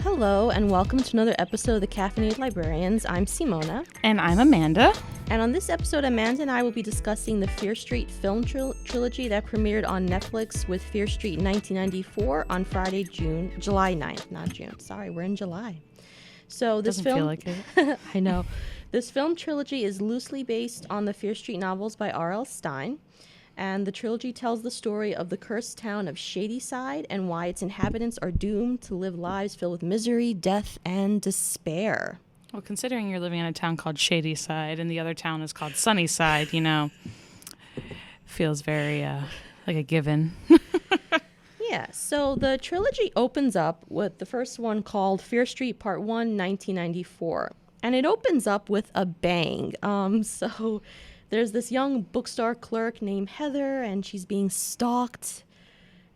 Hello, and welcome to another episode of the Caffeinated Librarians. I'm Simona. And I'm Amanda. And on this episode, Amanda and I will be discussing the Fear Street film trilogy that premiered on Netflix with Fear Street in 1994 on Friday, July 9th. Not June. Sorry, we're in July. So this Doesn't film, feel like it. I know. This film trilogy is loosely based on the Fear Street novels by R.L. Stine. And the trilogy tells the story of the cursed town of Shadyside and why its inhabitants are doomed to live lives filled with misery, death, and despair. Well, considering you're living in a town called Shadyside and the other town is called Sunnyside, feels very like a given. Yeah, so the trilogy opens up with the first one called Fear Street Part 1, 1994. And it opens up with a bang. So there's this young bookstore clerk named Heather, and she's being stalked,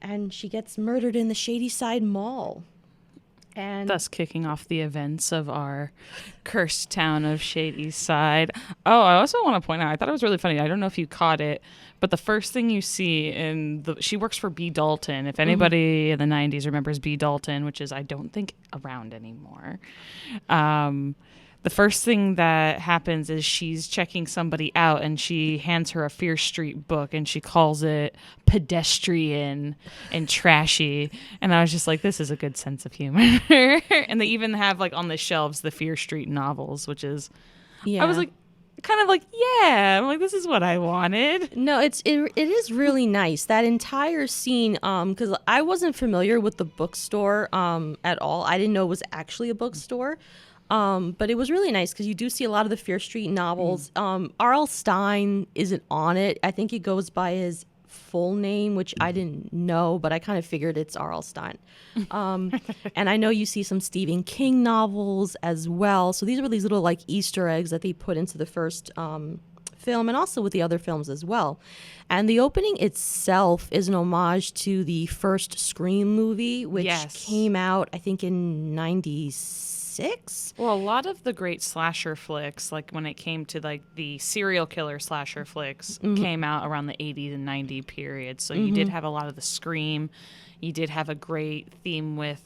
and she gets murdered in the Shadyside Mall. And thus kicking off the events of our cursed town of Shadyside. Oh, I also want to point out, I thought it was really funny. I don't know if you caught it, but the first thing you see she works for B. Dalton. If anybody in the 90s remembers B. Dalton, which is, I don't think, around anymore. The first thing that happens is she's checking somebody out and she hands her a Fear Street book and she calls it pedestrian and trashy. And I was just like, this is a good sense of humor. And they even have on the shelves the Fear Street novels, which is, yeah. I was kind of yeah, I'm this is what I wanted. No, it is really nice. That entire scene, because I wasn't familiar with the bookstore at all. I didn't know it was actually a bookstore. But it was really nice because you do see a lot of the Fear Street novels. R.L. Stine isn't on it. I think he goes by his full name, which I didn't know, but I kind of figured it's R.L. Stine. And I know you see some Stephen King novels as well. So these were these little Easter eggs that they put into the first film and also with the other films as well. And the opening itself is an homage to the first Scream movie, which came out, I think, in 96. Well, a lot of the great slasher flicks, when it came to the serial killer slasher flicks, came out around the 80s and 90s period. So you did have a lot of the Scream. You did have a great theme with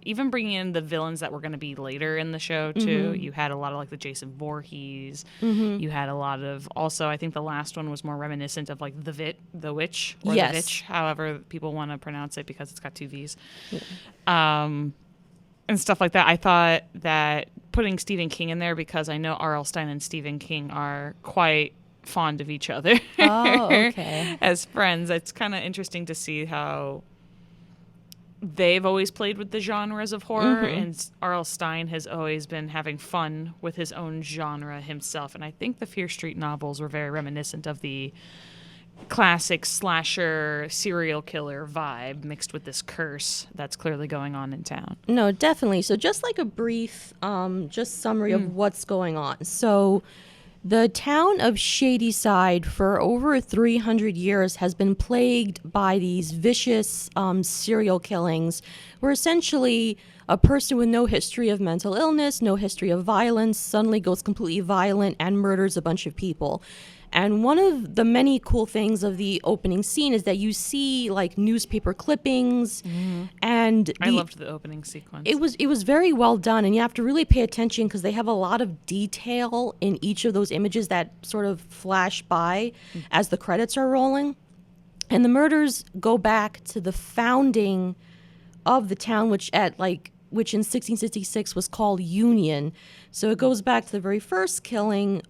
even bringing in the villains that were going to be later in the show, too. You had a lot of the Jason Voorhees. You had a lot of, also, I think the last one was more reminiscent of the Witch, or the Vitch, however people want to pronounce it because it's got two V's. Yeah. And stuff like that. I thought that putting Stephen King in there, because I know R.L. Stine and Stephen King are quite fond of each other as friends. It's kind of interesting to see how they've always played with the genres of horror, and R.L. Stine has always been having fun with his own genre himself. And I think the Fear Street novels were very reminiscent of the classic slasher serial killer vibe mixed with this curse that's clearly going on in town. No, definitely. So just a brief just summary of what's going on. So the town of Shadyside for over 300 years has been plagued by these vicious serial killings where essentially a person with no history of mental illness, no history of violence, suddenly goes completely violent and murders a bunch of people. And one of the many cool things of the opening scene is that you see newspaper clippings, and I loved the opening sequence. It was very well done, and you have to really pay attention because they have a lot of detail in each of those images that sort of flash by as the credits are rolling. And the murders go back to the founding of the town, which in 1666 was called Union. So it goes back to the very first killing,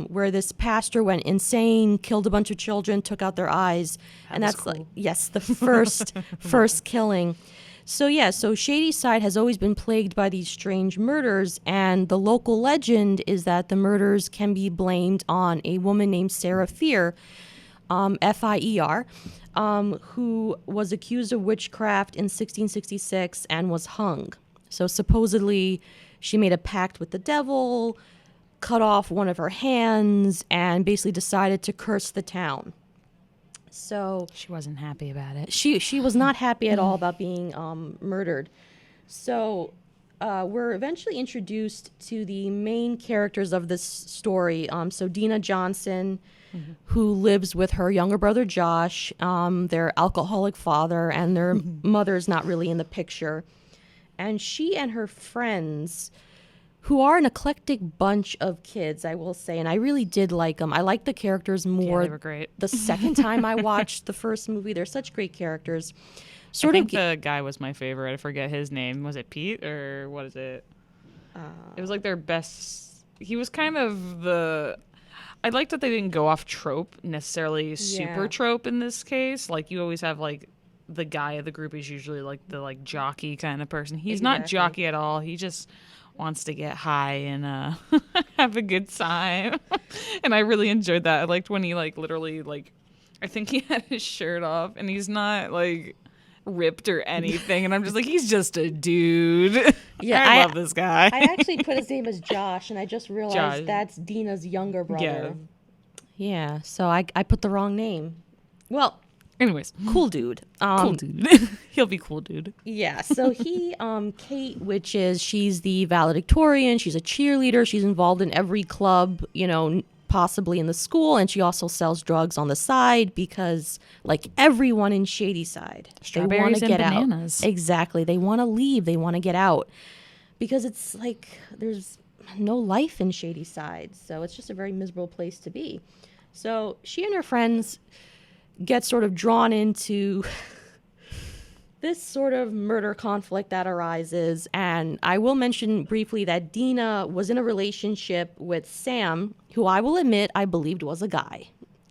where this pastor went insane, killed a bunch of children, took out their eyes. And that's cool. The first killing. So Shadyside has always been plagued by these strange murders, and the local legend is that the murders can be blamed on a woman named Sarah Fear, F-I-E-R, who was accused of witchcraft in 1666 and was hung. So supposedly she made a pact with the devil, cut off one of her hands, and basically decided to curse the town. So she wasn't happy about it. She was not happy at all about being murdered. So we're eventually introduced to the main characters of this story. So Dina Johnson, who lives with her younger brother Josh, their alcoholic father, and their mother's not really in the picture. and she and her friends, who are an eclectic bunch of kids, I will say, and I really did like them. I liked the characters more. Yeah, they were great. The second time I watched the first movie. They're such great characters. I think the guy was my favorite. I forget his name. Was it Pete or what is it? It was like their best. He was kind of the. I liked that they didn't go off trope necessarily, super trope in this case. Like you always have like the guy of the group is usually like the like jockey kind of person. He's not jockey at all. He just wants to get high and have a good time. And I really enjoyed that. I liked when he like literally like I think he had his shirt off and he's not like ripped or anything, and I'm just like, he's just a dude. Yeah, I love this guy. I actually put his name as Josh, and I just realized that's Dina's younger brother. Yeah, so I put the wrong name. Well, anyways, cool dude. Cool dude. He'll be cool dude. Yeah, so he, Kate, which is, she's the valedictorian, she's a cheerleader, she's involved in every club, possibly in the school, and she also sells drugs on the side because, like everyone in Shadyside, they want to get bananas. out. Exactly, they want to leave, they want to get out because it's like there's no life in Shadyside, so it's just a very miserable place to be. So she and her friends get sort of drawn into this sort of murder conflict that arises. And I will mention briefly that Dina was in a relationship with Sam, who I will admit I believed was a guy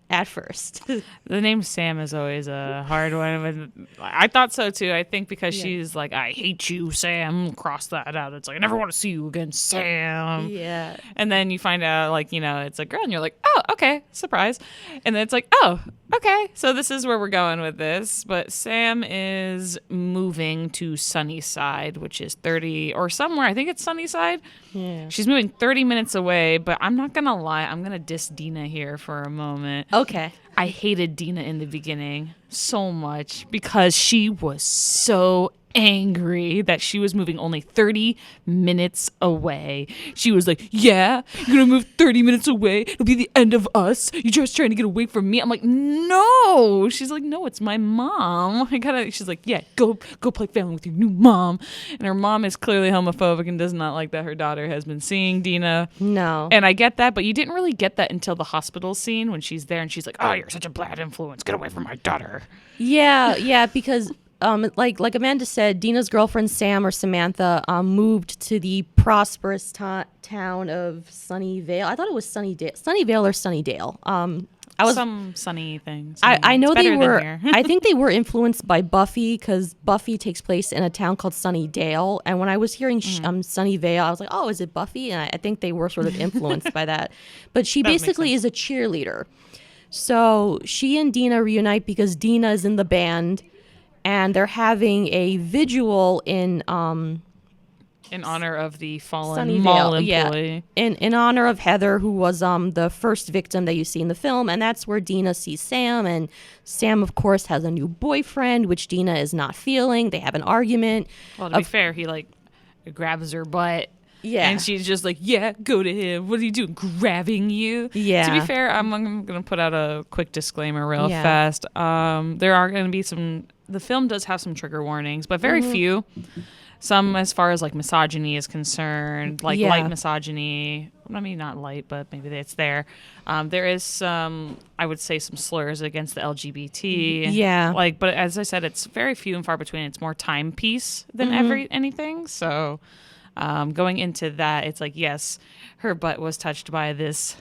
at first. The name Sam is always a hard one. I thought so too. I think because she's like, I hate you, Sam. Cross that out. It's like, I never want to see you again, Sam. Yeah. And then you find out, like, it's a girl, and you're like, oh, okay, surprise. And then it's like, oh, okay, so this is where we're going with this. But Sam is moving to Sunnyside, which is 30 or somewhere. I think it's Sunnyside. Yeah. She's moving 30 minutes away, but I'm not going to lie. I'm going to diss Dina here for a moment. Okay. I hated Dina in the beginning so much because she was so angry that she was moving only 30 minutes away. She was like, yeah, you're gonna move 30 minutes away, it'll be the end of us, you're just trying to get away from me. I'm like, no. She's like, no, it's my mom. She's like, yeah, go play family with your new mom. And her mom is clearly homophobic and does not like that her daughter has been seeing Dina. No. And I get that, but you didn't really get that until the hospital scene when she's there and she's like, oh, you're such a bad influence, get away from my daughter. Yeah, because like Amanda said, Dina's girlfriend Sam or Samantha moved to the prosperous town of Sunnyvale. I thought it was Sunnyvale or Sunnydale. Some sunny things. I know they were. I think they were influenced by Buffy because Buffy takes place in a town called Sunnydale. And when I was hearing Sunnyvale, I was like, oh, is it Buffy? And I think they were sort of influenced by that. But she basically is a cheerleader. So she and Dina reunite because Dina is in the band. And they're having a vigil in honor of the fallen Sunnyvale, mall employee. Yeah. In honor of Heather, who was the first victim that you see in the film, and that's where Dina sees Sam, and Sam, of course, has a new boyfriend, which Dina is not feeling. They have an argument. Well, to be fair, he like grabs her butt. Yeah. And she's just like, yeah, go to him. What are you doing? Grabbing you? Yeah. To be fair, I'm going to put out a quick disclaimer real fast. There are going to be the film does have some trigger warnings, but very few. Some as far as like misogyny is concerned, like light misogyny. I mean, not light, but maybe it's there. There is some, I would say, some slurs against the LGBT. Yeah. But as I said, it's very few and far between. It's more timepiece than anything. So going into that, it's like, yes, her butt was touched by this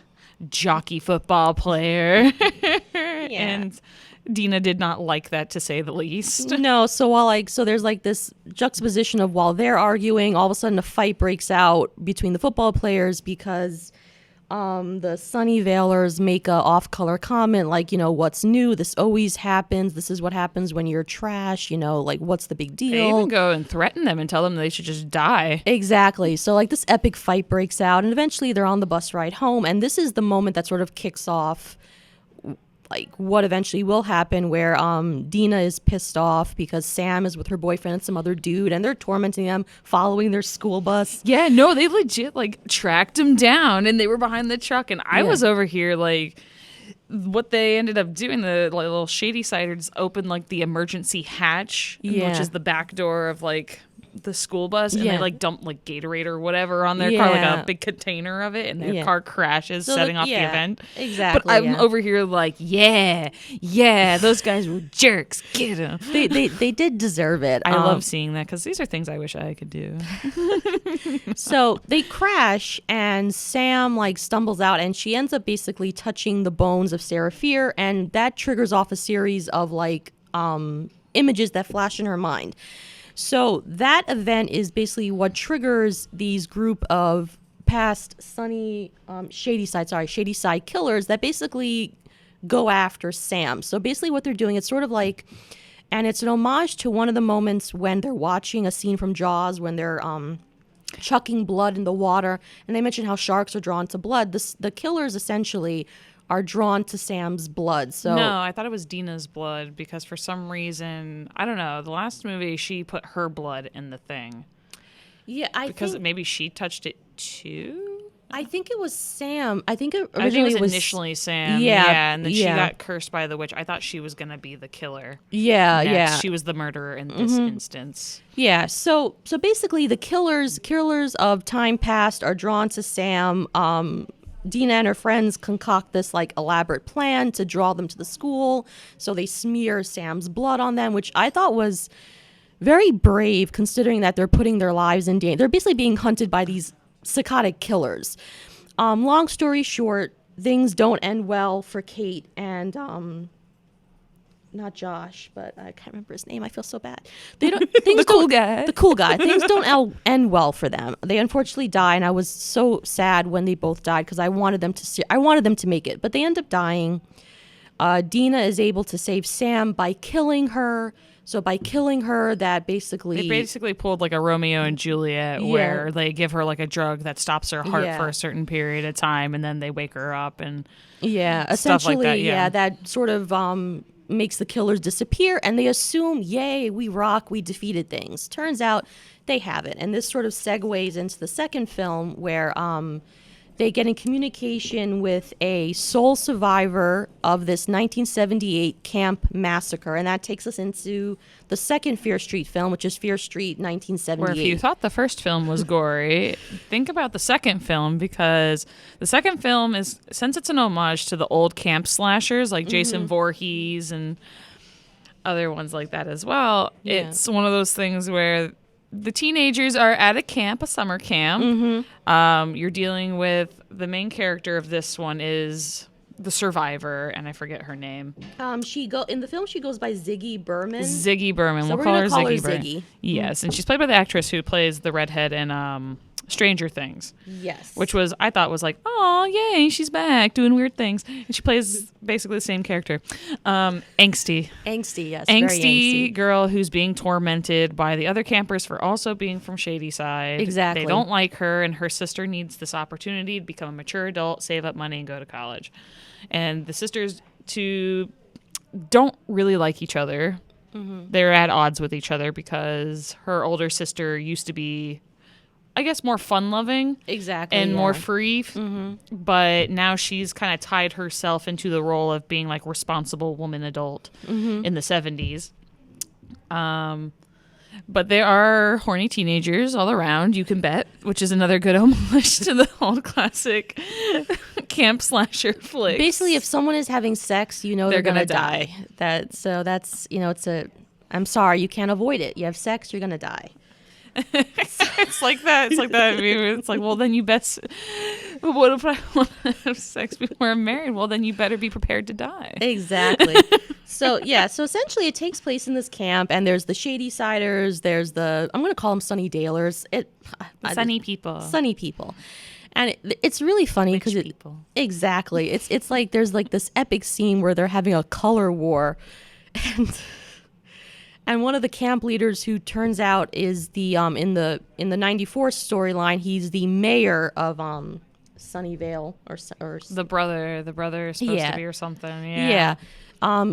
jockey football player. And Dina did not like that, to say the least. No, so there's like this juxtaposition of while they're arguing, all of a sudden a fight breaks out between the football players because the Sunnyvalers make a off-color comment like, what's new? This always happens. This is what happens when you're trash. Like, what's the big deal? They even go and threaten them and tell them they should just die. Exactly. So like this epic fight breaks out, and eventually they're on the bus ride home, and this is the moment that sort of kicks off like what eventually will happen, where Dina is pissed off because Sam is with her boyfriend and some other dude, and they're tormenting them, following their school bus. Yeah, no, they legit like tracked him down, and they were behind the truck, and I was over here like, what they ended up doing, the little Shadysiders opened like the emergency hatch, which is the back door of like the school bus and Yeah. they like dump like Gatorade or whatever on their car, like Yeah. a big container of it, and their Yeah. car crashes, So setting off the event. Exactly. But I'm yeah. over here like, yeah, those guys were jerks. Get them. They did deserve it. I love seeing that because these are things I wish I could do. So they crash, and Sam like stumbles out, and she ends up basically touching the bones of Sarah Fear, and that triggers off a series of like images that flash in her mind. So that event is basically what triggers these group of past shady side killers that basically go after Sam. So basically what they're doing, it's sort of like, and it's an homage to one of the moments when they're watching a scene from Jaws when they're chucking blood in the water, and they mention how sharks are drawn to blood. The killers essentially are drawn to Sam's blood. So No, I thought it was Dina's blood because for some reason, I don't know, the last movie she put her blood in the thing. yeah, Because maybe she touched it too? I think it was Sam. I think it I think originally it was initially Sam. Yeah, and then she yeah. got cursed by the witch. I thought she was going to be the killer. Yeah, Next. yeah. She was the murderer in this instance. Yeah, so basically the killers of time past are drawn to Sam. Dina and her friends concoct this like elaborate plan to draw them to the school. So they smear Sam's blood on them, which I thought was very brave considering that they're putting their lives in danger. They're basically being hunted by these psychotic killers. Long story short, things don't end well for Kate and not Josh, but I can't remember his name. I feel so bad. They don't. Things cool don't, guy. The cool guy. Things don't end well for them. They unfortunately die, and I was so sad when they both died because I wanted them to make it, but they end up dying. Dina is able to save Sam by killing her. So by killing her, that basically They basically pulled like a Romeo and Juliet where they give her like a drug that stops her heart for a certain period of time, and then they wake her up and essentially like that, yeah. that sort of makes the killers disappear, and they assume, yay, we rock, we defeated things. Turns out they haven't, and this sort of segues into the second film where they get in communication with a sole survivor of this 1978 camp massacre, and that takes us into the second Fear Street film, which is Fear Street 1978. Where if you thought the first film was gory, think about the second film, because the second film is, since it's an homage to the old camp slashers like Jason Voorhees and other ones like that as well, it's one of those things where the teenagers are at a camp, a summer camp. You're dealing with the main character of this one is the survivor, and I forget her name. In the film she goes by Ziggy Berman. Ziggy Berman. So we'll call her gonna Ziggy call her Berman. Ziggy. Yes, and she's played by the actress who plays the redhead in Stranger Things. Yes. Which I thought was like, oh, yay, she's back doing weird things. And she plays basically the same character. Angsty. Angsty, yes. Very Angsty girl who's being tormented by the other campers for also being from Shady Side. Exactly. They don't like her, and her sister needs this opportunity to become a mature adult, save up money, and go to college. And the sisters don't really like each other. They're at odds with each other because her older sister used to be, I guess, more fun-loving. Exactly. And more free. But now she's kind of tied herself into the role of being like responsible woman adult in the 70s. But there are horny teenagers all around, you can bet, which is another good homage to the old classic camp slasher flick. Basically, if someone is having sex, you know they're gonna die. That's I'm sorry, you can't avoid it. You have sex, you're gonna die. It's like that. It's like that. It's like, well, then you bet. What if I want to have sex before I'm married? Well, then you better be prepared to die. Exactly. So essentially it takes place in this camp, and there's the Shady Siders, there's I'm going to call them Sunny Dalers. Sunny people. Sunny people. And it's really funny because exactly. It's like there's like this epic scene where they're having a color war, and one of the camp leaders, who turns out is the in the 94 storyline, he's the mayor of Sunnyvale or the brother is supposed to be or something. Yeah.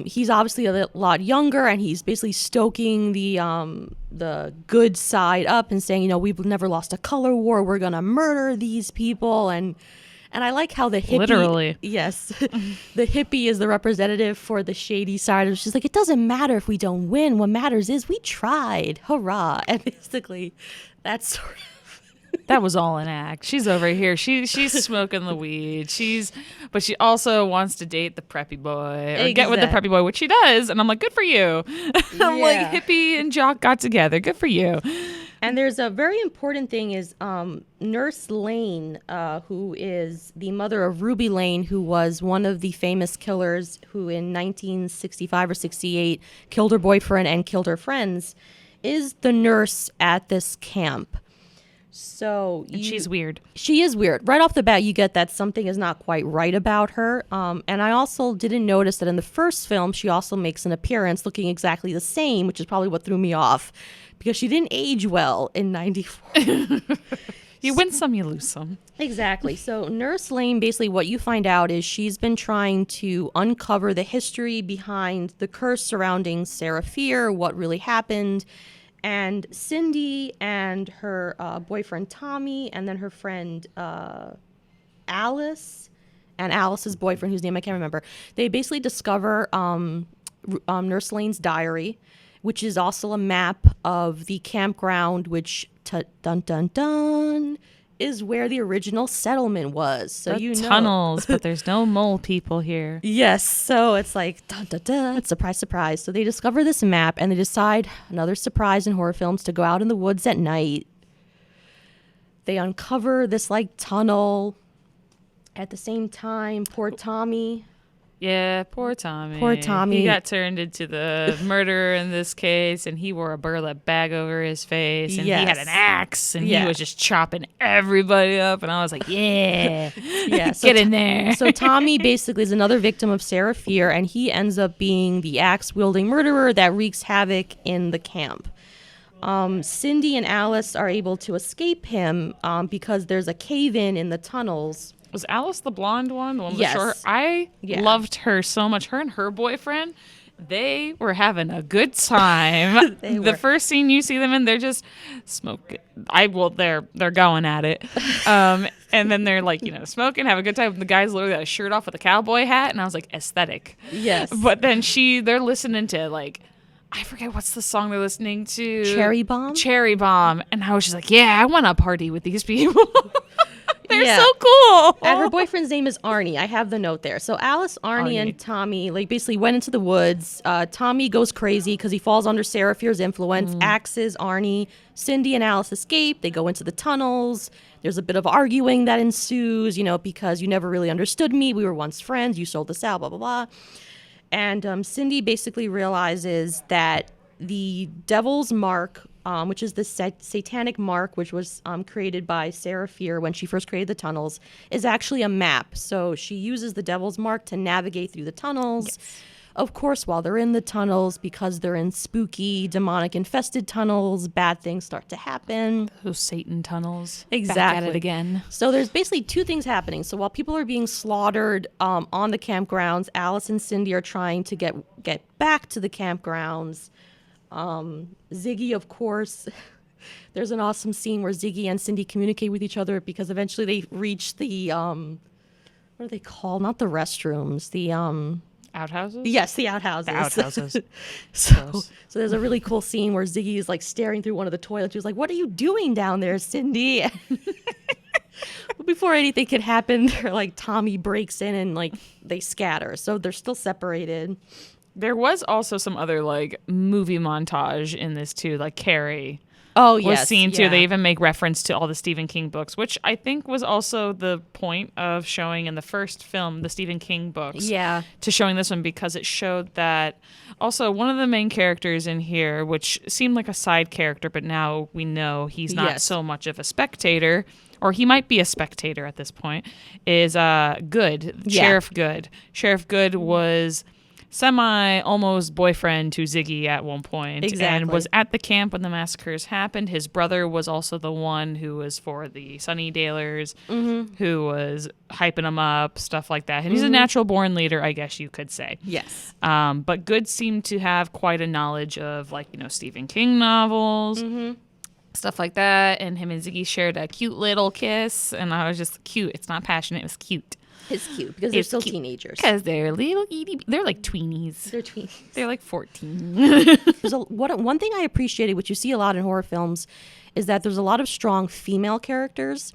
He's obviously a lot younger, and he's basically stoking the good side up and saying, we've never lost a color war. We're gonna murder these people, and And I like how the hippie, Literally. yes, the hippie is the representative for the shady side. She's like, it doesn't matter if we don't win. What matters is we tried. Hurrah. And basically, that's sort of. That was all an act. She's over here. She's smoking the weed. But she also wants to date the preppy boy or get with the preppy boy, which she does. And I'm like, good for you. I'm like, hippie and jock got together. Good for you. And there's a very important thing is Nurse Lane, who is the mother of Ruby Lane, who was one of the famous killers who in 1965 or 68 killed her boyfriend and killed her friends, is the nurse at this camp. So she's weird. She is weird. Right off the bat, you get that something is not quite right about her. And I also didn't notice that in the first film, she also makes an appearance looking exactly the same, which is probably what threw me off, because she didn't age well in 94. You win some, you lose some. Exactly. So Nurse Lane, basically what you find out is she's been trying to uncover the history behind the curse surrounding Sarah Fear, what really happened. And Cindy and her boyfriend Tommy, and then her friend Alice, and Alice's boyfriend, whose name I can't remember, they basically discover Nurse Lane's diary, which is also a map of the campground, which, dun dun dun, is where the original settlement was. So the tunnels, but there's no mole people here. Yes, so it's like, dun, dun, dun, surprise, surprise. So they discover this map, and they decide, another surprise in horror films, to go out in the woods at night. They uncover this, like, tunnel. At the same time, poor Tommy. Yeah, poor Tommy. Poor Tommy. He got turned into the murderer in this case, and he wore a burlap bag over his face, and he had an axe, and he was just chopping everybody up, and I was like, yeah, so get in there. So Tommy basically is another victim of Sarah Fear, and he ends up being the axe-wielding murderer that wreaks havoc in the camp. Cindy and Alice are able to escape him because there's a cave-in in the tunnels. Was Alice the blonde one? The one with yes. the short? I loved her so much. Her and her boyfriend, they were having a good time. The first scene you see them in, they're just smoking. They're going at it. And then they're like, smoking, have a good time. The guy's literally got a shirt off with a cowboy hat, and I was like, aesthetic. Yes. But then they're listening to like, I forget what's the song they're listening to. Cherry Bomb? Cherry Bomb. And I was just like, yeah, I want to party with these people. They're so cool. And her boyfriend's name is Arnie. I have the note there. So Alice, Arnie, and Tommy basically went into the woods. Tommy goes crazy because he falls under Sarah Fear's influence. Axes Arnie. Cindy and Alice escape. They go into the tunnels. There's a bit of arguing that ensues, because you never really understood me. We were once friends. You sold us out, blah, blah, blah. And Cindy basically realizes that the devil's mark, which is the satanic mark, which was created by Sarah Fear when she first created the tunnels, is actually a map. So she uses the devil's mark to navigate through the tunnels. Yes. Of course, while they're in the tunnels, because they're in spooky, demonic-infested tunnels, bad things start to happen. Those Satan tunnels. Exactly. Back at it again. So there's basically two things happening. So while people are being slaughtered on the campgrounds, Alice and Cindy are trying to get back to the campgrounds. Ziggy, of course, there's an awesome scene where Ziggy and Cindy communicate with each other because eventually they reach the, what are they called? Not the restrooms, the, outhouses? Yes, the outhouses. The outhouses. So there's a really cool scene where Ziggy is like staring through one of the toilets. She was like, what are you doing down there, Cindy? But before anything could happen, they're like, Tommy breaks in and like they scatter. So they're still separated. There was also some other like movie montage in this too, like Carrie. Oh, yes. Was seen too. They even make reference to all the Stephen King books, which I think was also the point of showing in the first film the Stephen King books. Yeah. To showing this one because it showed that also one of the main characters in here, which seemed like a side character, but now we know he's not so much of a spectator, or he might be a spectator at this point, is Good. Yeah. Sheriff Good. Sheriff Good was almost boyfriend to Ziggy at one point. Exactly. And was at the camp when the massacres happened. His brother was also the one who was for the Sunnydalers, who was hyping them up, stuff like that. And he's a natural born leader, I guess you could say. Yes. But Good seemed to have quite a knowledge of Stephen King novels. stuff like that. And him and Ziggy shared a cute little kiss, and I was just cute. It's not passionate. It was cute. It's cute because they're still teenagers. Because they're little they're like tweenies. They're tweenies. They're like 14. One thing I appreciated, which you see a lot in horror films, is that there's a lot of strong female characters.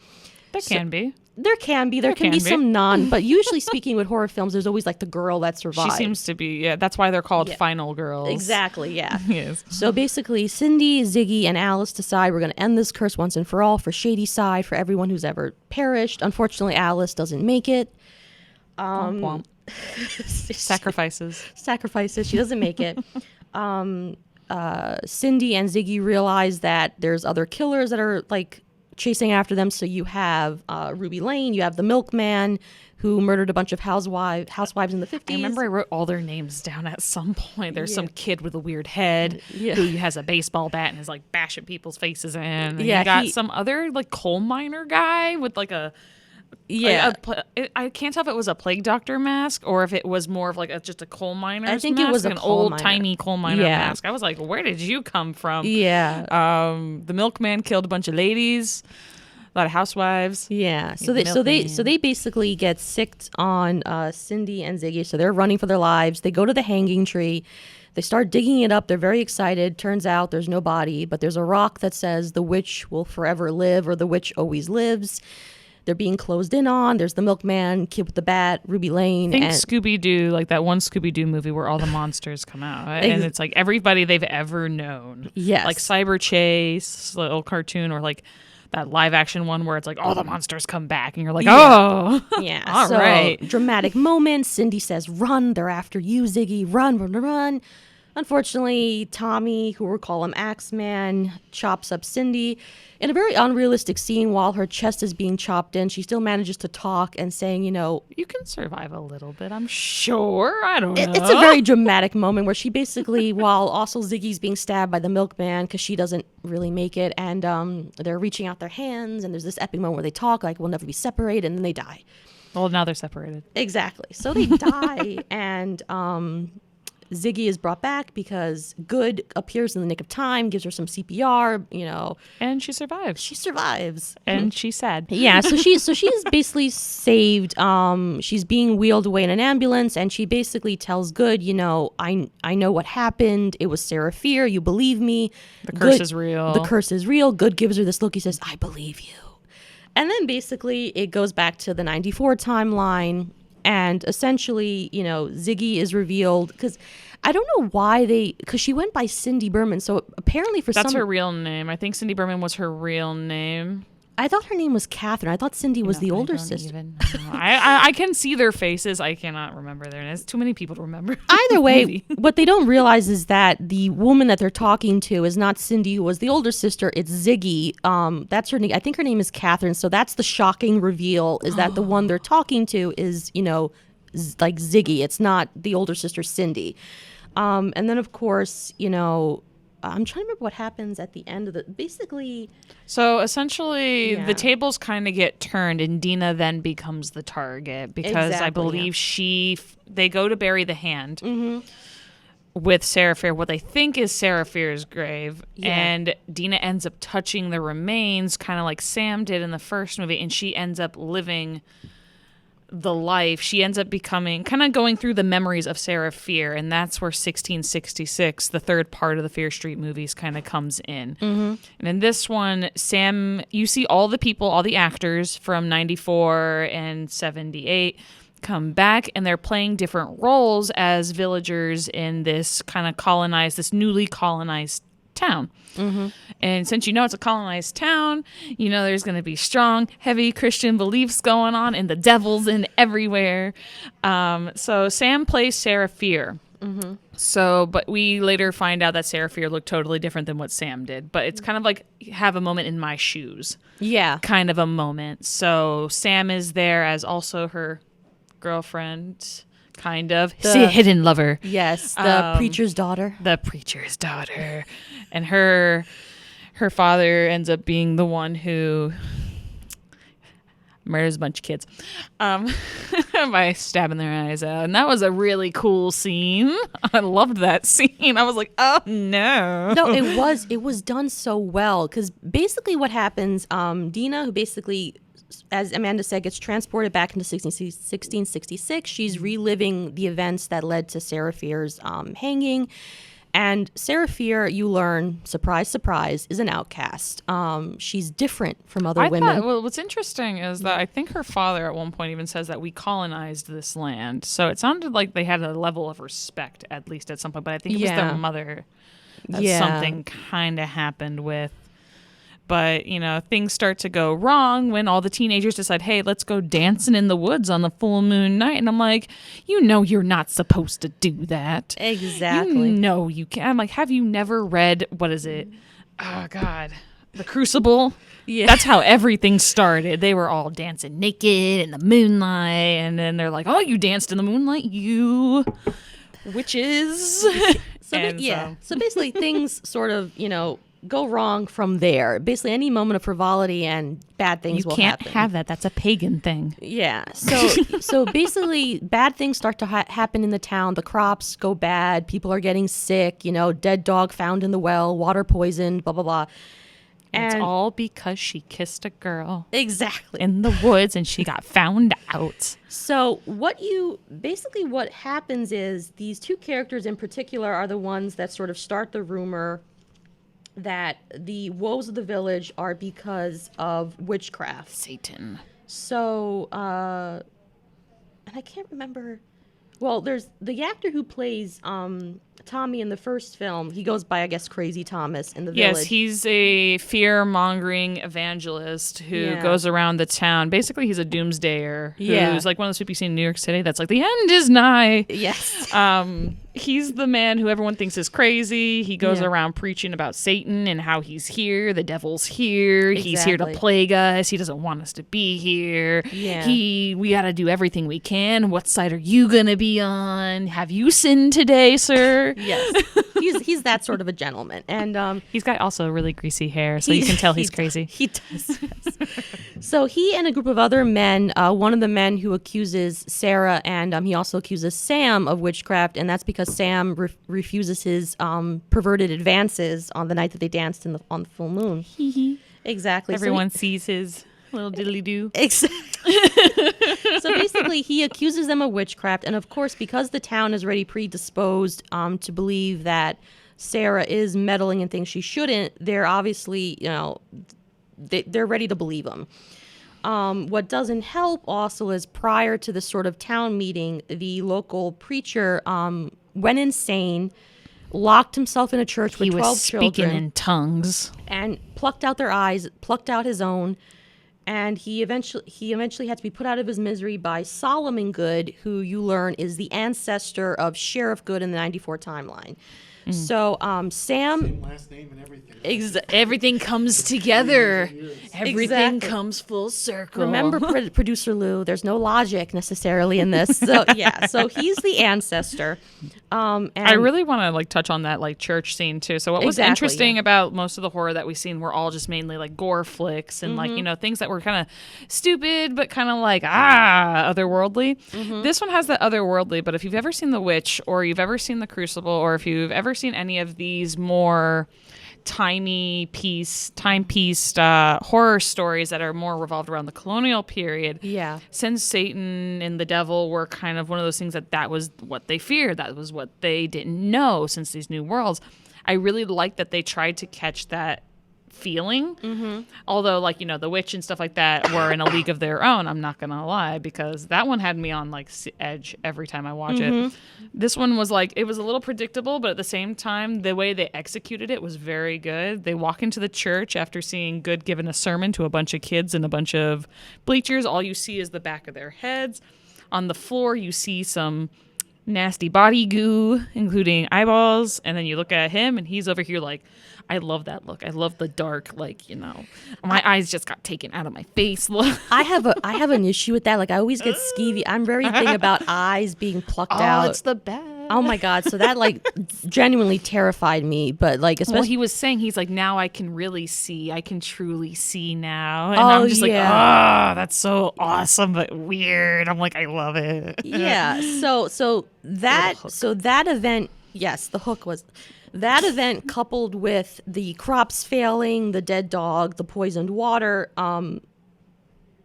There can be. There can be some non, but usually speaking with horror films, there's always like the girl that survives. She seems to be, yeah. That's why they're called final girls. Exactly, yeah. Yes. So basically, Cindy, Ziggy, and Alice decide we're going to end this curse once and for all for Shadyside, for everyone who's ever perished. Unfortunately, Alice doesn't make it. Womp womp. Sacrifices. She doesn't make it. Cindy and Ziggy realize that there's other killers that are like chasing after them. So you have Ruby Lane, you have the milkman who murdered a bunch of housewives in the 50s. I remember I wrote all their names down at some point. There's some kid with a weird head who has a baseball bat and is like bashing people's faces in. And you got some other like coal miner guy with like a I can't tell if it was a plague doctor mask or if it was more of like just a coal miner's I think mask, it was an old tiny coal miner mask. I was like, where did you come from? Yeah. The milkman killed a bunch of ladies, a lot of housewives. Yeah. So they basically get sicked on Cindy and Ziggy. So they're running for their lives. They go to the hanging tree. They start digging it up. They're very excited. Turns out there's no body, but there's a rock that says the witch will forever live, or the witch always lives. They're being closed in on. There's the milkman, kid with the bat, Ruby Lane. Think Scooby-Doo, like that one Scooby-Doo movie where all the monsters come out. And it's like everybody they've ever known. Yes. Like Cyber Chase, little cartoon, or like that live action one where it's like all the monsters come back and you're like, oh. Yeah. All right. Dramatic moment. Cindy says, run. They're after you, Ziggy. Run, run, run. Unfortunately, Tommy, who we'll call him Axeman, chops up Cindy in a very unrealistic scene. While her chest is being chopped in, she still manages to talk and saying, you can survive a little bit, I'm sure. I don't know. It's a very dramatic moment where she basically, while also Ziggy's being stabbed by the milkman because she doesn't really make it, and they're reaching out their hands, and there's this epic moment where they talk like we'll never be separated, and then they die. Well, now they're separated. Exactly. So they die, and Ziggy is brought back because Good appears in the nick of time, gives her some CPR, and she survives. She survives, and she's sad. Yeah, so she's basically saved. She's being wheeled away in an ambulance, and she basically tells Good, I know what happened. It was Sarah Fear. You believe me. The curse is real. The curse is real. Good gives her this look. He says, I believe you. And then basically it goes back to the 94 timeline. And essentially, Ziggy is revealed because I don't know why because she went by Cindy Berman. So apparently that's her real name. I think Cindy Berman was her real name. I thought her name was Catherine. I thought Cindy was the older sister. I can see their faces. I cannot remember their names. Too many people to remember. Either way, what they don't realize is that the woman that they're talking to is not Cindy, who was the older sister. It's Ziggy. That's her name. I think her name is Catherine. So that's the shocking reveal, is that the one they're talking to is, like Ziggy. It's not the older sister, Cindy. And then, of course, I'm trying to remember what happens at the end of basically. So essentially, the tables kind of get turned, and Dina then becomes the target because I believe they go to bury the hand with Sarah Fear, what they think is Sarah Fear's grave, and Dina ends up touching the remains, kind of like Sam did in the first movie, and she ends up living the life. She ends up becoming kind of going through the memories of Sarah Fear, and that's where 1666, the third part of the Fear Street movies, kind of comes in. And in this one, Sam, you see all the people, all the actors from 94 and 78 come back, and they're playing different roles as villagers in this kind of this newly colonized town. And since it's a colonized town, there's going to be strong, heavy Christian beliefs going on, and the devil's in everywhere. So Sam plays Sarah Fear. So, but we later find out that Sarah Fear looked totally different than what Sam did. But it's kind of like have a moment in my shoes. Yeah. Kind of a moment. So Sam is there as also her girlfriend. Kind of. See, hidden lover. Yes, the preacher's daughter. The preacher's daughter. And her father ends up being the one who murders a bunch of kids by stabbing their eyes out. And that was a really cool scene. I loved that scene. I was like, oh no. No, it was done so well, because basically what happens, Dina, who basically, as Amanda said, gets transported back into 1666. She's reliving the events that led to Serafir's hanging. And Serafir, you learn, surprise, surprise, is an outcast. She's different from other women. Well, what's interesting is that I think her father at one point even says that we colonized this land. So it sounded like they had a level of respect, at least at some point. But I think it was their mother that something kind of happened with. But, you know, things start to go wrong when all the teenagers decide, hey, let's go dancing in the woods on the full moon night. And I'm like, you know you're not supposed to do that. Exactly. You know you can't. I'm like, have you never read, what is it? Oh, God. The Crucible? Yeah. That's how everything started. They were all dancing naked in the moonlight. And then they're like, oh, you danced in the moonlight, you witches. So basically things sort of, you know, go wrong from there. Basically, any moment of frivolity and bad things will happen. You can't have that. That's a pagan thing. Yeah. So basically, bad things start to happen in the town. The crops go bad. People are getting sick. You know, dead dog found in the well, water poisoned, blah, blah, blah. And it's all because she kissed a girl. Exactly. In the woods, and she got found out. So what happens is these two characters in particular are the ones that sort of start the rumor that the woes of the village are because of witchcraft. Satan. So, and I can't remember. Well, there's the actor who plays Tommy in the first film. He goes by, I guess, Crazy Thomas in the village. Yes, he's a fear-mongering evangelist who goes around the town. Basically, he's a doomsdayer who's like one of those people you see in New York City that's like, the end is nigh. Yes. He's the man who everyone thinks is crazy. He goes around preaching about Satan and how he's here. The devil's here. Exactly. He's here to plague us. He doesn't want us to be here. Yeah. We got to do everything we can. What side are you going to be on? Have you sinned today, sir? Yes. He's that sort of a gentleman. And he's got also really greasy hair, so you can tell he's crazy. He does. Yes. So he and a group of other men, one of the men who accuses Sarah, and he also accuses Sam of witchcraft, and that's because Sam refuses his perverted advances on the night that they danced on the full moon. Exactly. Everyone sees his little diddly-doo. Exactly. So basically, he accuses them of witchcraft, and of course, because the town is already predisposed to believe that Sarah is meddling in things she shouldn't, they're obviously, you know, they're ready to believe him. What doesn't help also is prior to this sort of town meeting, the local preacher went insane, locked himself in a church with 12 children. He was speaking in tongues. And plucked out their eyes, plucked out his own. And he eventually had to be put out of his misery by Solomon Good, who you learn is the ancestor of Sheriff Good in the 94 timeline. So Sam, same last name and everything. Everything comes together. Everything Exactly. comes full circle. Remember, producer Lou, there's no logic necessarily in this. So yeah, so he's the ancestor. And I really want to like touch on that like church scene too. So what was interesting about most of the horror that we've seen were all just mainly like gore flicks and like, you know, things that were kind of stupid but kind of like otherworldly. This one has that otherworldly, but if you've ever seen The Witch or you've ever seen The Crucible or if you've ever seen any of these more timepieced horror stories that are more revolved around the colonial period. Yeah. Since Satan and the devil were kind of one of those things that was what they feared, that was what they didn't know since these new worlds. I really like that they tried to catch that feeling. Although, like, you know, The Witch and stuff like that were in a league of their own, I'm not gonna lie, because that one had me on like edge every time I watch it. This one was like, it was a little predictable, but at the same time the way they executed it was very good. They walk into the church after seeing Good giving a sermon to a bunch of kids in a bunch of bleachers. All you see is the back of their heads. On the floor you see some nasty body goo, including eyeballs, and then you look at him and he's over here like, I love that look. I love the dark, like, you know, my eyes just got taken out of my face look. I have an issue with that. Like, I always get skeevy. I'm very big about eyes being plucked out. Oh, it's the best. Oh my God. So that like genuinely terrified me. But like, Well, especially. he was saying, he's like, now I can really see. I can truly see now. And Oh, I'm just yeah. like, oh, that's so awesome, but weird. I'm like, I love it. Yeah. So that event, yes, the hook was that event coupled with the crops failing, the dead dog, the poisoned water,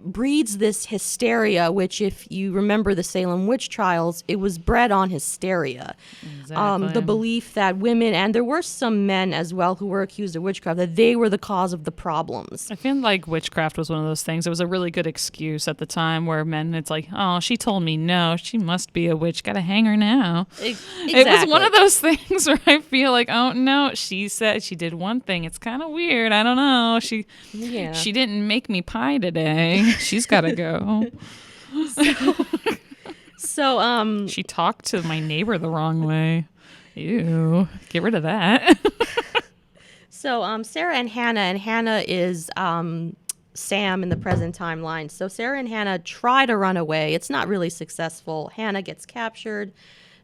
breeds this hysteria, which, if you remember the Salem witch trials, it was bred on hysteria. Exactly. The belief that women, and there were some men as well who were accused of witchcraft, that they were the cause of the problems. I feel like witchcraft was one of those things. It was a really good excuse at the time where men, it's like, oh, she told me no. She must be a witch. Gotta hang her now. Exactly. It was one of those things where I feel like, oh, no, she said she did one thing. It's kind of weird. I don't know. She didn't make me pie today. She's got to go. So She talked to my neighbor the wrong way. Ew. Get rid of that. So Sarah and Hannah is Sam in the present timeline. So Sarah and Hannah try to run away. It's not really successful. Hannah gets captured.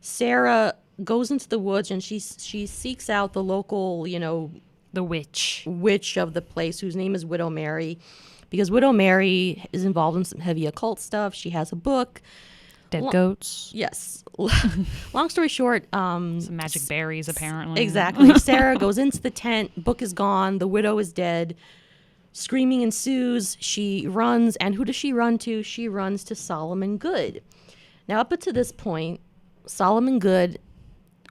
Sarah goes into the woods and she seeks out the local, The witch. witch of the place, whose name is Widow Mary, because Widow Mary is involved in some heavy occult stuff. She has a book. Dead goats. Yes. Long story short, Some magic berries, apparently. exactly. Sarah goes into the tent. Book is gone. The widow is dead. Screaming ensues. She runs. And who does she run to? She runs to Solomon Good. Now, up to this point, Solomon Good,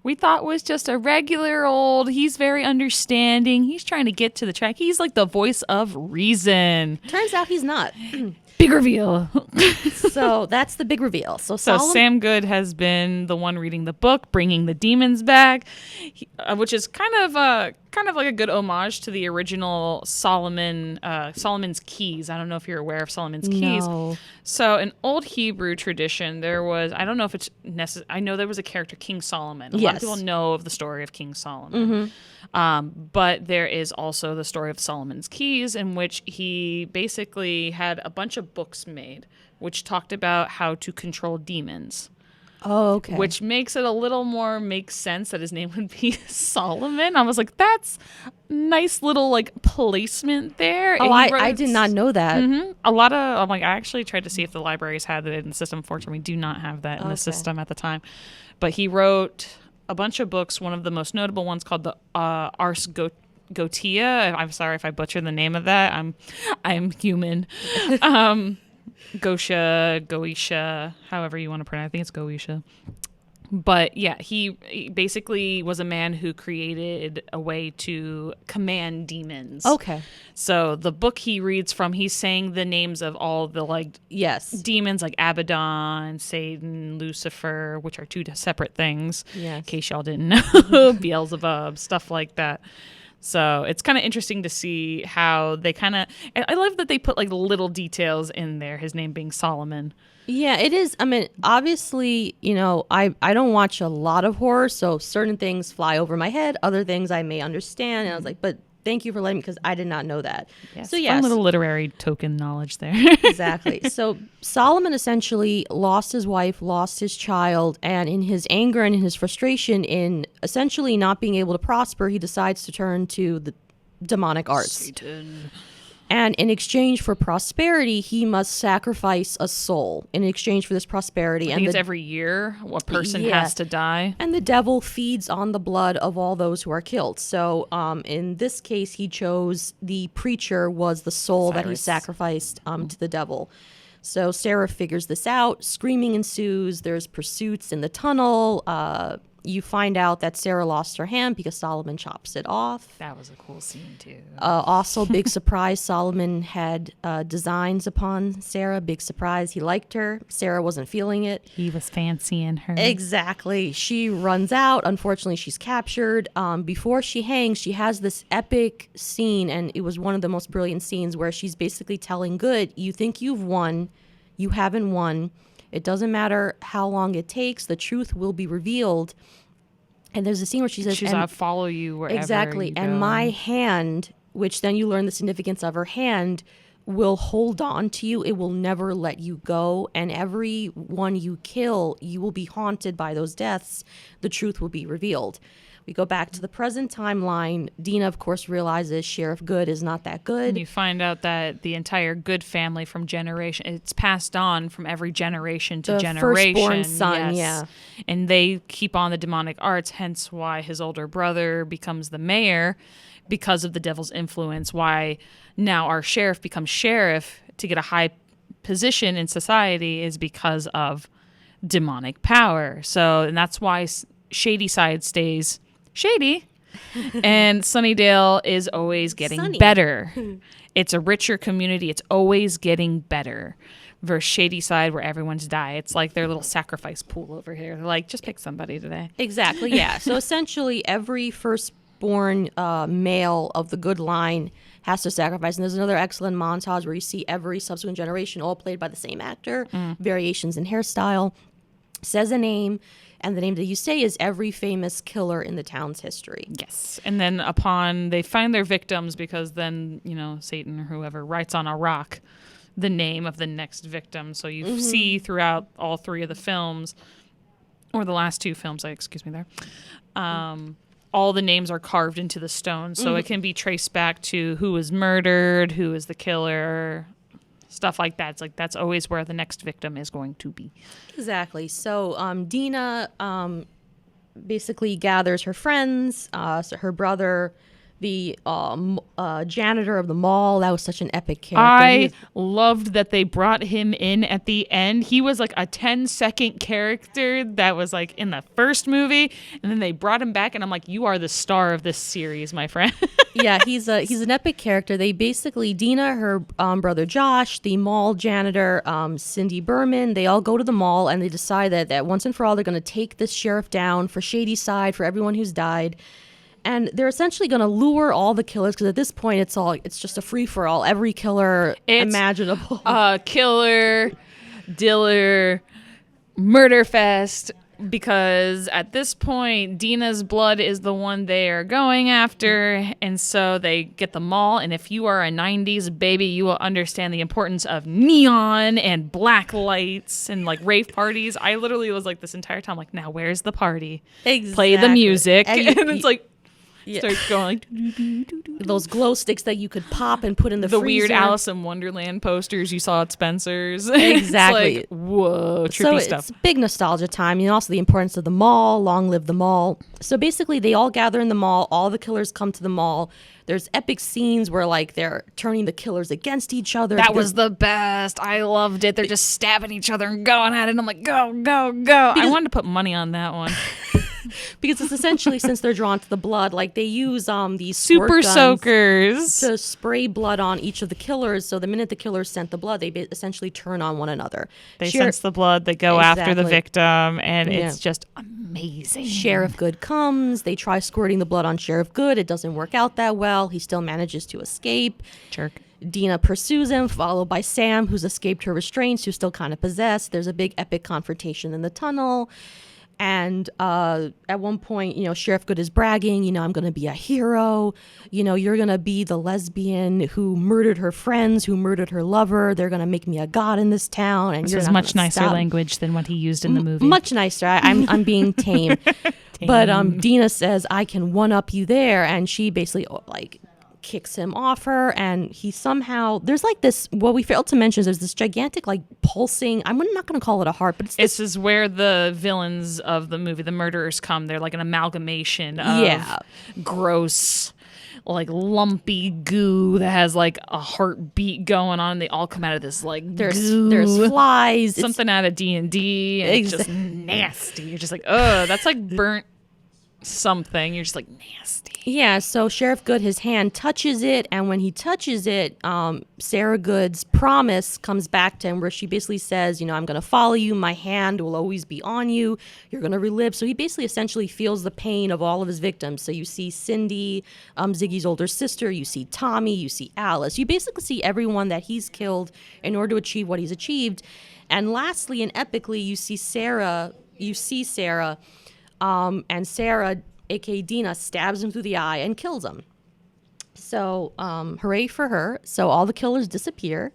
We thought was just a regular old, he's very understanding. He's trying to get to the track. He's like the voice of reason. turns out he's not. Big reveal. So that's the big reveal. So So Solomon, Sam Good has been the one reading the book, bringing the demons back, which is kind of like a good homage to the original Solomon's Keys. I don't know if you're aware of Solomon's Keys. No. So in old Hebrew tradition, there was, I don't know if it's necessary. I know there was a character, King Solomon. A lot of Yes. people know of the story of King Solomon. But there is also the story of Solomon's Keys, in which he basically had a bunch of books made which talked about how to control demons. Oh, okay. Which makes it a little more make sense that his name would be Solomon. I was like, that's nice little like placement there. Oh, And he I wrote- did not know that. A lot of, I'm like, I actually tried to see if the libraries had it in the system. Fortunately, we do not have that in Okay. the system at the time. But he wrote a bunch of books. One of the most notable ones called the Ars Goetia. I'm sorry if I butchered the name of that. I'm human. Goetia, however you want to pronounce it. I think it's Goetia. But yeah, he basically was a man who created a way to command demons. Okay. So the book he reads from, he's saying the names of all the like Yes. demons, like Abaddon, Satan, Lucifer, which are two separate things. Yes. In case y'all didn't know, Beelzebub, stuff like that. So it's kind of interesting to see how they kind of. I love that they put like little details in there. His name being Solomon. Yeah, it is. I mean, obviously, I don't watch a lot of horror, so certain things fly over my head. Other things I may understand. And I was like, but thank you for letting me, because I did not know that. Yes, So fun yes, little literary token knowledge there. exactly. So Solomon essentially lost his wife, lost his child, and in his anger and in his frustration, in essentially not being able to prosper, he decides to turn to the demonic arts. Satan. And in exchange for prosperity, he must sacrifice a soul in exchange for this prosperity. I think it's every year a person Yeah. has to die. And the devil feeds on the blood of all those who are killed. So in this case, he chose the preacher was the soul that he Cyrus. sacrificed to the devil. So Sarah figures this out. Screaming ensues. There's pursuits in the tunnel. You find out that Sarah lost her hand because Solomon chops it off. That was a cool scene too. Also, big surprise, Solomon had designs upon Sarah. Big surprise. He liked her. Sarah wasn't feeling it. He was fancying her. Exactly. She runs out. Unfortunately, she's captured. Before she hangs, she has this epic scene, and it was one of the most brilliant scenes where she's basically telling Good, you think you've won. You haven't won. It doesn't matter how long it takes. The truth will be revealed. And there's a scene where she says, She's, I'll follow you wherever exactly. you And go. my hand, which then you learn the significance of her hand, will hold on to you. It will never let you go. And every one you kill, you will be haunted by those deaths. The truth will be revealed. We go back to the present timeline. Dina, of course, realizes Sheriff Good is not that good. And you find out that the entire Good family from generation, it's passed on from every generation to The generation. firstborn son, yeah. And they keep on the demonic arts, hence why his older brother becomes the mayor because of the devil's influence, why now our sheriff becomes sheriff to get a high position in society is because of demonic power. So, and that's why Shady Side stays shady, and Sunnydale is always getting better. It's a richer community. It's always getting better. Versus Shady Side, where everyone's died. It's like their little sacrifice pool over here. They're like, just pick somebody today. Exactly, yeah. So essentially, every firstborn male of the Good line has to sacrifice. And there's another excellent montage where you see every subsequent generation all played by the same actor, variations in hairstyle, says a name, and the name that you say is every famous killer in the town's history. Yes. And then upon they find their victims, because then, Satan or whoever writes on a rock the name of the next victim. So you see throughout all three of the films, or the last two films, all the names are carved into the stone. So it can be traced back to who was murdered, who is the killer, stuff like that. It's like that's always where the next victim is going to be. Exactly. So Dina basically gathers her friends, so her brother, the janitor of the mall. That was such an epic character. I loved that they brought him in at the end. He was like a 10-second character that was like in the first movie, and then they brought him back, and I'm like, you are the star of this series, my friend. Yeah, he's an epic character. They basically, Dina, her brother Josh, the mall janitor, Cindy Berman, they all go to the mall, and they decide that once and for all they're going to take this sheriff down for Shady Side, for everyone who's died. And they're essentially going to lure all the killers, because at this point it's just a free-for-all. Every killer imaginable. Killer, diller, murder fest. Because at this point, Dina's blood is the one they are going after. And so they get the mall. And if you are a 90s baby, you will understand the importance of neon and black lights and like rave parties. I literally was like this entire time, like, now where's the party? Exactly. Play the music. And and it's like, yeah. starts going like those glow sticks that you could pop and put in the freezer. Weird Alice in Wonderland posters you saw at Spencer's. Exactly. It's like, whoa, trippy so stuff. It's big nostalgia time. Also the importance of the mall. Long live the mall. So basically they all gather in the mall. All the killers come to the mall. There's epic scenes where like they're turning the killers against each other. That was the best. I loved it. They're just stabbing each other and going at it. And I'm like, go, go, go. I wanted to put money on that one. Because it's essentially, since they're drawn to the blood, like they use these super squirt guns soakers to spray blood on each of the killers. So the minute the killers scent the blood, they essentially turn on one another. They sense the blood. They go after the Exactly. victim, and it's just amazing. Sheriff Good comes. They try squirting the blood on Sheriff Good. It doesn't work out that well. He still manages to escape. Jerk. Dina pursues him, followed by Sam, who's escaped her restraints, who's still kind of possessed. There's a big epic confrontation in the tunnel. And at one point, Sheriff Good is bragging, I'm going to be a hero. You're going to be the lesbian who murdered her friends, who murdered her lover. They're going to make me a god in this town. And This you're is not much gonna nicer stop. language than what he used in the movie. Much nicer. I'm being tame. But Dina says, I can one-up you there. And she basically, kicks him off her, and he somehow, there's like this, what we failed to mention is there's this gigantic pulsing, I'm not going to call it a heart, but it's this is where the villains of the movie, the murderers, come. They're like an amalgamation of gross, lumpy goo that has like a heartbeat going on. They all come out of this goo. There's flies, something out of D&D, and it's just nasty. You're just like, oh, that's like burnt something. You're just like, nasty. Yeah, so Sheriff Good, his hand touches it, and when he touches it, Sarah Good's promise comes back to him, where she basically says, I'm going to follow you, my hand will always be on you, you're going to relive. So he basically essentially feels the pain of all of his victims. So you see Cindy, Ziggy's older sister, you see Tommy, you see Alice. You basically see everyone that he's killed in order to achieve what he's achieved. And lastly and epically, you see Sarah, and Sarah, aka Dina, stabs him through the eye and kills him. So, hooray for her. So all the killers disappear.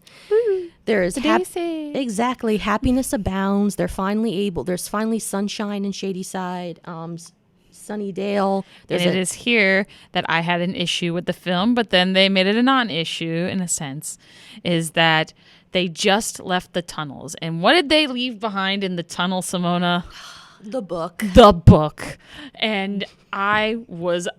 There's exactly, happiness abounds. There's finally sunshine in Shadyside, Sunnydale. And it is here that I had an issue with the film, but then they made it a non-issue in a sense, is that they just left the tunnels. And what did they leave behind in the tunnel, Simona? The book. The book. And I was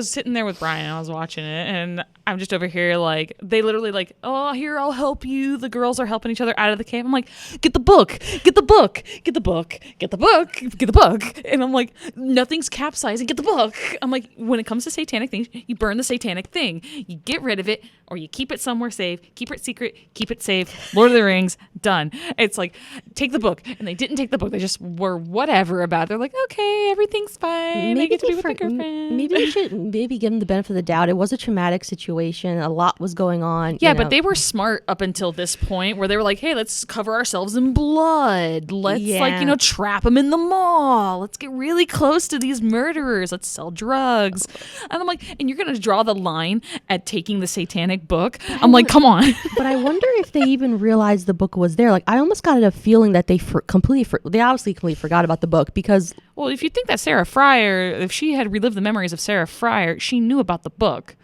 sitting there with Brian and I was watching it, and I'm just over here like, they literally like, oh, here, I'll help you. The girls are helping each other out of the cave. I'm like, get the book, get the book, get the book, get the book, get the book. And I'm like, nothing's capsizing, get the book. I'm like, when it comes to satanic things, you burn the satanic thing. You get rid of it, or you keep it somewhere safe, keep it secret, keep it safe. Lord of the Rings, done. It's like, take the book. And they didn't take the book. They just were whatever about it. They're like, okay, everything's fine. They get to be with their girlfriend. Maybe we should give them the benefit of the doubt. It was a traumatic situation. A lot was going on. Yeah, but they were smart up until this point where they were like, hey, let's cover ourselves in blood. Let's trap them in the mall. Let's get really close to these murderers. Let's sell drugs. And I'm like, and you're going to draw the line at taking the satanic book? I'm like, come on. But I wonder if they even realized the book was there. Like, I almost got a feeling that they completely forgot about the book because... Well, if you think that Sarah Fryer, if she had relived the memories of Sarah Fryer, she knew about the book.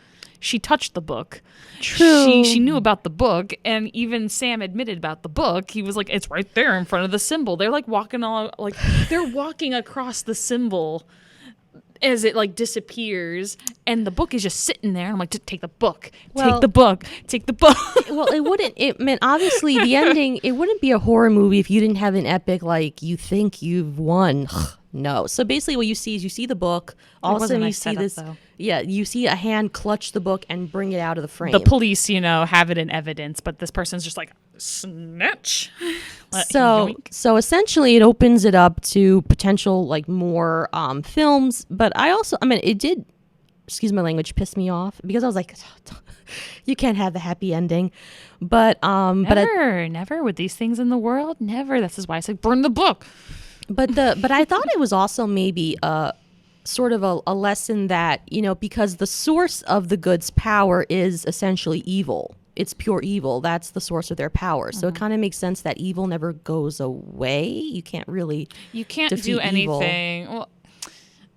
She touched the book. True. She knew about the book, and even Sam admitted about the book. He was like, it's right there in front of the symbol. They're like walking they're walking across the symbol as it like disappears, and the book is just sitting there. I'm like, just take the book. Take the book. Take the book. Well, it meant obviously the ending, it wouldn't be a horror movie if you didn't have an epic like you think you've won. No. So basically what you see is you see the book. All of a sudden you see this. Though. Yeah, you see a hand clutch the book and bring it out of the frame. The police, have it in evidence, but this person's just like, snatch. So essentially it opens it up to potential like more films. But it did, excuse my language, piss me off because I was like, you can't have the happy ending. But never with these things in the world, never. This is why I said burn the book. But I thought it was also maybe sort of a lesson that, because the source of the good's power is essentially evil. It's pure evil. That's the source of their power. So it kind of makes sense that evil never goes away. You can't do anything. Well,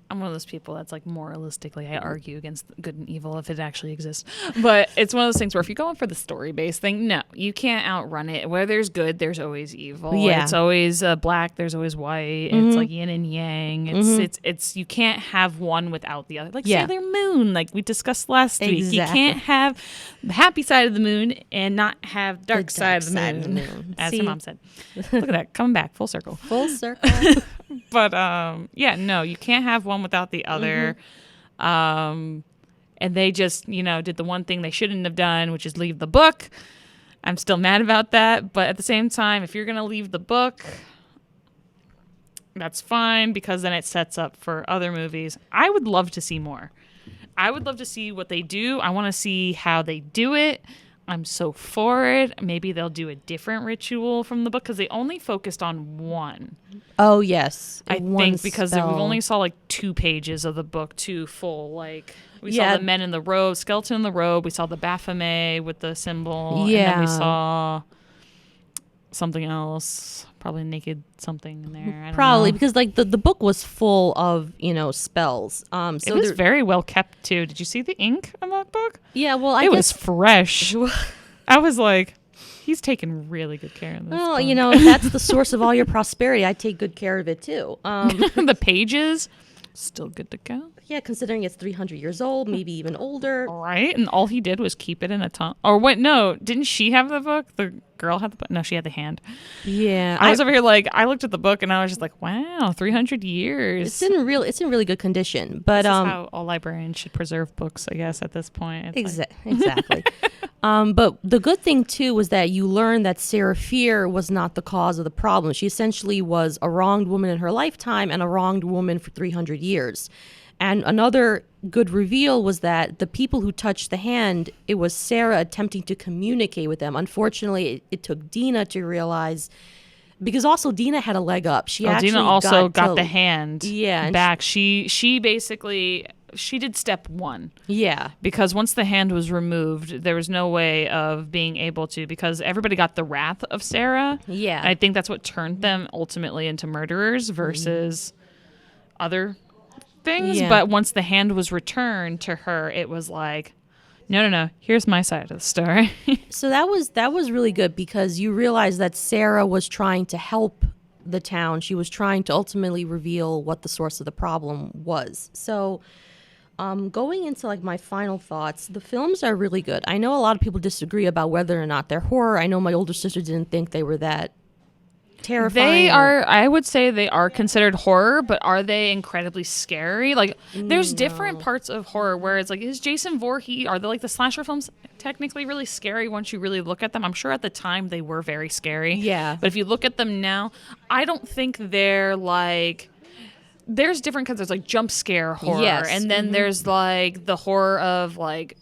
I'm one of those people that's like moralistically I argue against good and evil if it actually exists. But it's one of those things where if you're going for the story-based thing, no, you can't outrun it. Where there's good, there's always evil. Yeah. It's always black, there's always white. Mm-hmm. It's like yin and yang. It's you can't have one without the other. Like Sailor Moon, like we discussed last week. You can't have the happy side of the moon and not have dark side of the moon. As her mom said. Look at that, coming back full circle. Full circle. But no, you can't have one without the other. And they just, did the one thing they shouldn't have done, which is leave the book. I'm still mad about that. But at the same time, if you're going to leave the book, that's fine because then it sets up for other movies. I would love to see more. I would love to see what they do. I want to see how they do it. I'm so for it. Maybe they'll do a different ritual from the book because they only focused on one. Oh, yes. I think because we only saw like 2 pages of the book, 2 full. Like we saw the men in the robe, skeleton in the robe. We saw the Baphomet with the symbol. Yeah. And then we saw something else, probably naked something in there. I don't know. Because like the book was full of spells. So it was very well kept too. Did you see the ink on that book? Yeah, well, it was fresh. I was like, he's taking really good care of this. Well, if that's the source of all your prosperity, I take good care of it too. The pages, still good to go. Yeah, considering it's 300 years old, maybe even older. Right, and all he did was keep it in a ton. Or wait, no, didn't she have the book? The girl had the book? No, she had the hand. Yeah. I was over here like, I looked at the book and I was just like, wow, 300 years. It's in really good condition. But this is how all librarians should preserve books, I guess, at this point. Exactly. But the good thing, too, was that you learned that Sarah Fear was not the cause of the problem. She essentially was a wronged woman in her lifetime and a wronged woman for 300 years. And another good reveal was that the people who touched the hand, it was Sarah attempting to communicate with them. Unfortunately, it took Dina to realize, because also Dina had a leg up. Dina also got the hand back. She basically she did step one. Yeah. Because once the hand was removed, there was no way of being able to, because everybody got the wrath of Sarah. Yeah. And I think that's what turned them ultimately into murderers versus other things. Yeah. But once the hand was returned to her, it was like, no, here's my side of the story. So that was really good, because you realize that Sarah was trying to help the town. She was trying to ultimately reveal what the source of the problem was. So going into like my final thoughts, the films are really good. I know a lot of people disagree about whether or not they're horror. I know my older sister didn't think they were that terrifying. They are, I would say they are considered horror, but are they incredibly scary? Like, there's different parts of horror where it's like, is Jason Voorhees, are they like the slasher films technically really scary once you really look at them? I'm sure at the time they were very scary. Yeah. But if you look at them now, I don't think they're like, there's different kinds. There's like jump scare horror. Yes. And then there's like the horror of like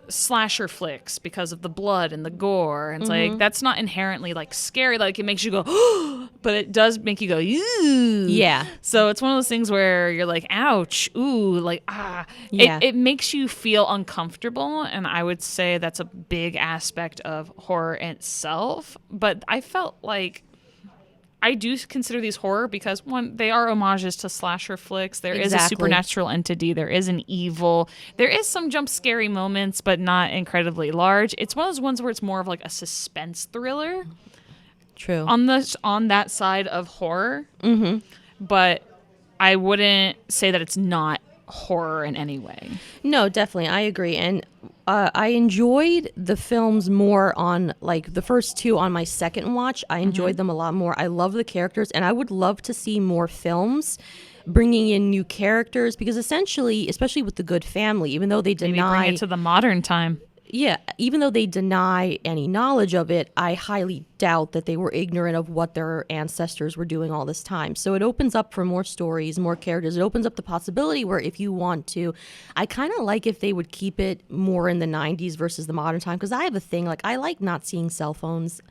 slasher flicks because of the blood and the gore, and it's like that's not inherently like scary, like it makes you go but it does make you go ooh. Yeah. So it's one of those things where you're like, ouch, ooh, like Yeah. it makes you feel uncomfortable, and I would say that's a big aspect of horror in itself. But I felt like I do consider these horror because, one, they are homages to slasher flicks. There is a supernatural entity. There is an evil. There is some jump scary moments, but not incredibly large. It's one of those ones where it's more of like a suspense thriller. True. On that side of horror. Mm-hmm. But I wouldn't say that it's not horror in any way. No, definitely. I agree. And I enjoyed the films more on, like, the first two on my second watch. I enjoyed them a lot more. I love the characters, and I would love to see more films bringing in new characters, because essentially, especially with The Good Family, even though they Maybe deny... bring it to the modern time. Yeah, even though they deny any knowledge of it, I highly doubt that they were ignorant of what their ancestors were doing all this time. So it opens up for more stories, more characters. It opens up the possibility where, if you want to, I kind of like if they would keep it more in the 90s versus the modern time, because I have a thing, like, I like not seeing cell phones.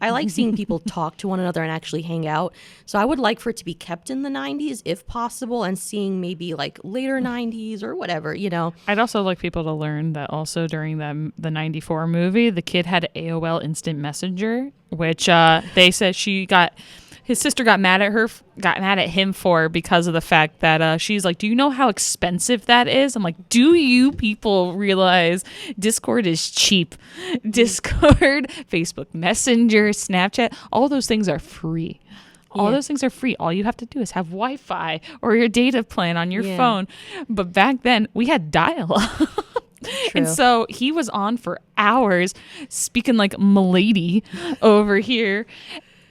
I like seeing people talk to one another and actually hang out. So I would like for it to be kept in the 90s if possible, and seeing maybe like later 90s or whatever, you know. I'd also like people to learn that also during the 94 movie, the kid had AOL Instant Messenger, which they said his sister got mad at him for, because of the fact that she's like, do you know how expensive that is? I'm like, do you people realize Discord is cheap? Discord, Facebook Messenger, Snapchat, all those things are free. All those things are free. All you have to do is have Wi-Fi or your data plan on your phone. But back then, we had dial-up. And so he was on for hours speaking like milady over here.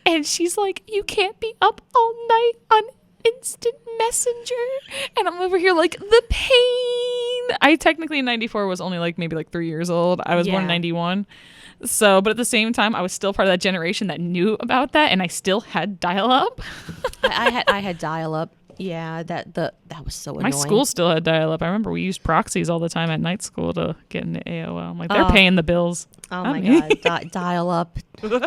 And she's like, you can't be up all night on Instant Messenger. And I'm over here like, the pain. I technically in 94 was only like maybe like 3 years old. I was born in 91. So, but at the same time, I was still part of that generation that knew about that, and I still had dial-up. I had dial-up. Yeah, that was so annoying. My school still had dial-up. I remember we used proxies all the time at night school to get into AOL. I'm like, they're paying the bills. Oh my God, dial-up.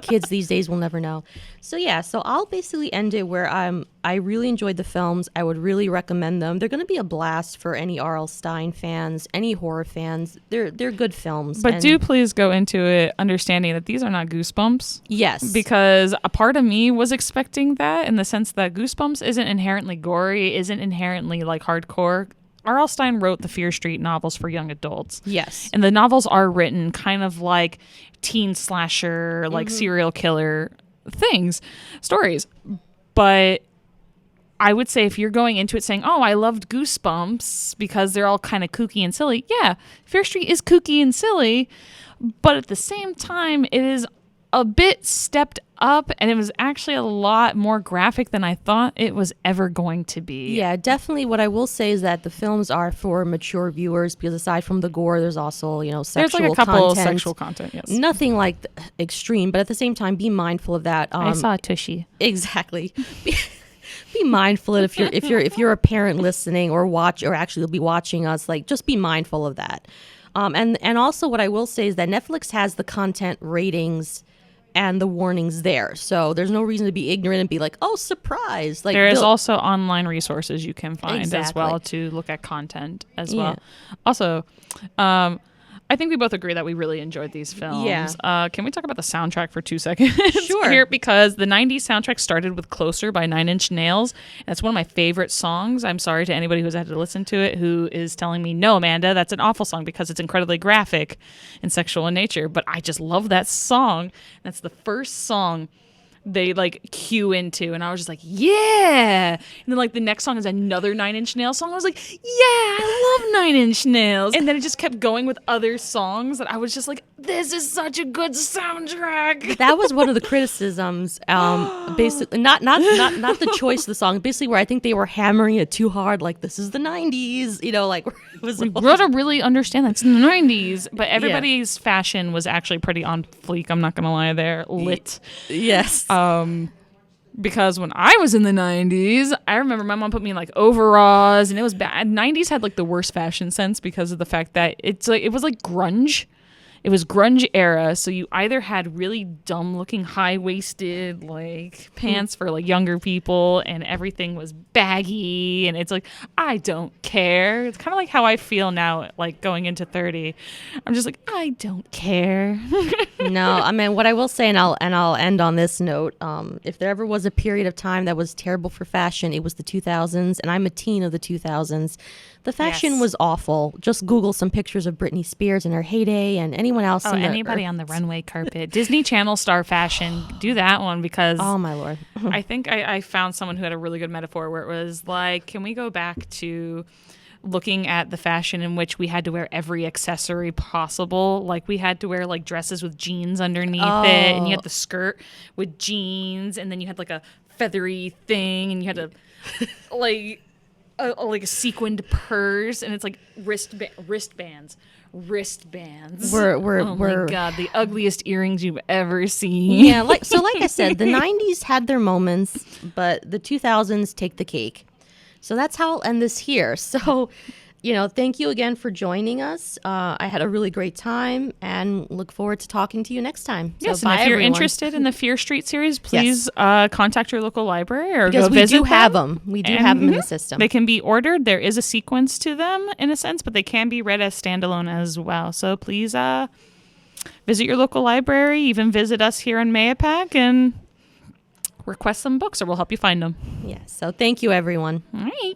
Kids these days will never know. So yeah, so I'll basically end it where I really enjoyed the films. I would really recommend them. They're going to be a blast for any R.L. Stine fans, any horror fans. They're good films. But do please go into it understanding that these are not Goosebumps. Yes. Because a part of me was expecting that, in the sense that Goosebumps isn't inherently gory, isn't inherently like hardcore. R.L. Stine wrote the Fear Street novels for young adults. Yes. And the novels are written kind of like teen slasher, like serial killer stories. But I would say if you're going into it saying, oh, I loved Goosebumps because they're all kind of kooky and silly. Yeah, Fear Street is kooky and silly. But at the same time, it is a bit stepped up, and it was actually a lot more graphic than I thought it was ever going to be. Yeah, definitely. What I will say is that the films are for mature viewers, because aside from the gore, there's also, sexual There's like a couple content. sexual content, yes. Nothing like extreme, but at the same time, be mindful of that. I saw a tushy. Exactly. Be mindful if you're a parent listening or actually you'll be watching us, like, just be mindful of that. And also what I will say is that Netflix has the content ratings and the warnings there. So there's no reason to be ignorant and be like, oh, surprise. Like there is also online resources you can find as Exactly. well to look at content as Yeah. well. Also, I think we both agree that we really enjoyed these films. Yeah. Can we talk about the soundtrack for 2 seconds? Sure. Here, because the 90s soundtrack started with Closer by Nine Inch Nails. That's one of my favorite songs. I'm sorry to anybody who's had to listen to it who is telling me, no, Amanda, that's an awful song because it's incredibly graphic and sexual in nature. But I just love that song. That's the first song they like cue into, and I was just like, yeah. And then like the next song is another Nine Inch Nails song. I was like, yeah, I love Nine Inch Nails. And then it just kept going with other songs that I was just like, this is such a good soundtrack. that was one of the criticisms. Basically, not the choice of the song. Basically, where I think they were hammering it too hard. Like, this is the '90s, like it was. You gotta really understand that it's in the 90s, but everybody's fashion was actually pretty on fleek. I'm not gonna lie, there lit. Yes. Because when I was in the 90s, I remember my mom put me in like overalls, and it was bad. 90s had like the worst fashion sense because of the fact that it was like grunge. It was grunge era, so you either had really dumb looking high-waisted like pants for like younger people, and everything was baggy, and it's like, I don't care. It's kind of like how I feel now, like going into 30. I'm just like, I don't care. No, I mean, what I will say, and I'll end on this note. If there ever was a period of time that was terrible for fashion, it was the 2000s, and I'm a teen of the 2000s. The fashion Yes. was awful. Just Google some pictures of Britney Spears in her heyday, and anyone else. Oh, anybody on the runway carpet. Disney Channel star fashion. Do that one because Oh my lord. I think I found someone who had a really good metaphor where it was like, can we go back to looking at the fashion in which we had to wear every accessory possible? Like we had to wear like dresses with jeans underneath it, and you had the skirt with jeans, and then you had like a feathery thing, and you had to like a sequined purse, and it's like wristbands. We're my god, the ugliest earrings you've ever seen. Yeah, like I said, the 90s had their moments, but the 2000s take the cake. So that's how I'll end this here. So, thank you again for joining us. I had a really great time and look forward to talking to you next time. Yes, so and bye, if you're everyone. interested in the Fear Street series, please contact your local library or because go we visit do them. have them. We do have them in the Mhm. system. They can be ordered. There is a sequence to them in a sense, but they can be read as standalone as well. So please visit your local library, even visit us here in Mayapack, and request some books, or we'll help you find them. Yeah. So thank you, everyone. All right.